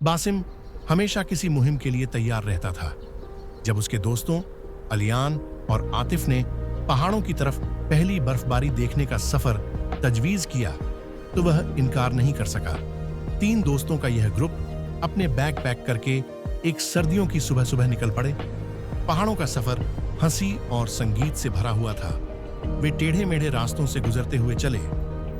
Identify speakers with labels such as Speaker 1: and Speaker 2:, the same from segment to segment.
Speaker 1: Basim हमेशा किसी मुहिम के लिए तैयार रहता था। जब उसके दोस्तों अलियान और आतिफ ने पहाड़ों की तरफ पहली बर्फबारी देखने का सफर तजवीज किया तो वह इनकार नहीं कर सका। 3 दोस्तों का यह ग्रुप अपने बैग पैक करके एक सर्दियों की सुबह सुबह निकल पड़े। पहाड़ों का सफर हंसी और संगीत से भरा हुआ था। वे टेढ़े मेढ़े रास्तों से गुजरते हुए चले,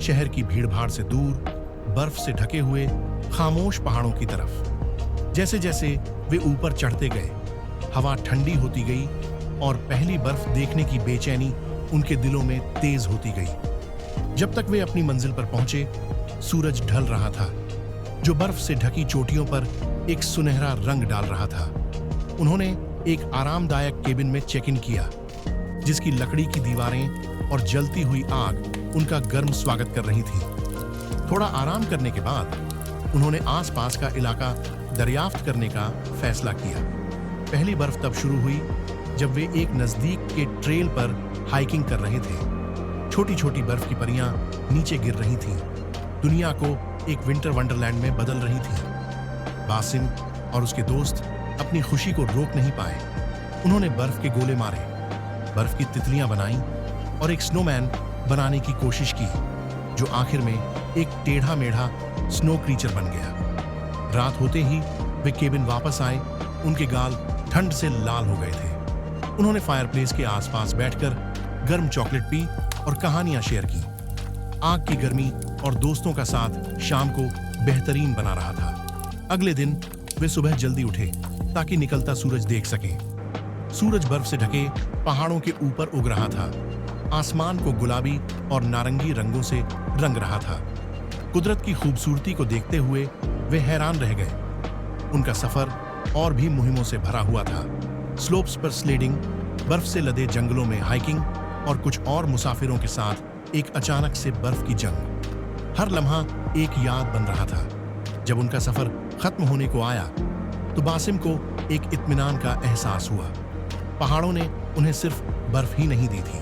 Speaker 1: शहर की भीड़भाड़ से दूर, बर्फ से ढके हुए खामोश पहाड़ों की तरफ। जैसे जैसे वे ऊपर चढ़ते गए, हवा ठंडी होती गई और पहली बर्फ देखने की बेचैनी उनके दिलों में तेज होती गई। जब तक वे अपनी मंजिल पर पहुंचे, सूरज ढल रहा था, जो बर्फ से ढकी चोटियों पर एक सुनहरा रंग डाल रहा था। उन्होंने एक आरामदायक केबिन में चेक इन किया, जिसकी लकड़ी की दीवारें और जलती हुई आग उनका गर्म स्वागत कर रही थी। थोड़ा आराम करने के बाद उन्होंने आसपास का इलाका दरियाफ्त करने का फैसला किया। पहली बर्फ तब शुरू हुई जब वे एक नजदीक के ट्रेल पर हाइकिंग कर रहे थे। छोटी छोटी बर्फ की परियां नीचे गिर रही थीं, दुनिया को एक विंटर वंडरलैंड में बदल रही थी। बासिम और उसके दोस्त अपनी खुशी को रोक नहीं पाए। उन्होंने बर्फ के गोले मारे, बर्फ की तितलियां बनाई और एक स्नोमैन बनाने की कोशिश की, जो आखिर में एक टेढ़ा मेढ़ा स्नो क्रीचर बन गया। रात होते ही वे केबिन वापस आए। उनके गाल ठंड से लाल हो गए थे। उन्होंने फायरप्लेस के आसपास बैठकर गर्म चॉकलेट पी और कहानियां शेयर की। आग की गर्मी और दोस्तों का साथ शाम को बेहतरीन बना रहा था। अगले दिन वे सुबह जल्दी उठे ताकि निकलता सूरज देख सकें। सूरज बर्फ से ढके पहाड़ों के ऊपर उग रहा था, आसमान को गुलाबी और नारंगी रंगों से रंग रहा था। कुदरत की खूबसूरती को देखते हुए वे हैरान रह गए। उनका सफर और भी मुहिमों से भरा हुआ था। स्लोप्स पर स्लेडिंग, बर्फ से लदे जंगलों में हाइकिंग और कुछ और मुसाफिरों के साथ एक अचानक से बर्फ की जंग। हर लम्हा एक याद बन रहा था। जब उनका सफर खत्म होने को आया तो बासिम को एक इत्मीनान का एहसास हुआ। पहाड़ों ने उन्हें सिर्फ बर्फ ही नहीं दी थी,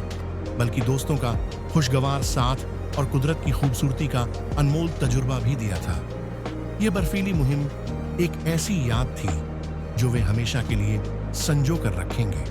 Speaker 1: बल्कि दोस्तों का खुशगवार साथ और कुदरत की खूबसूरती का अनमोल तजुर्बा भी दिया था। यह बर्फीली मुहिम एक ऐसी याद थी जो वे हमेशा के लिए संजो कर रखेंगे।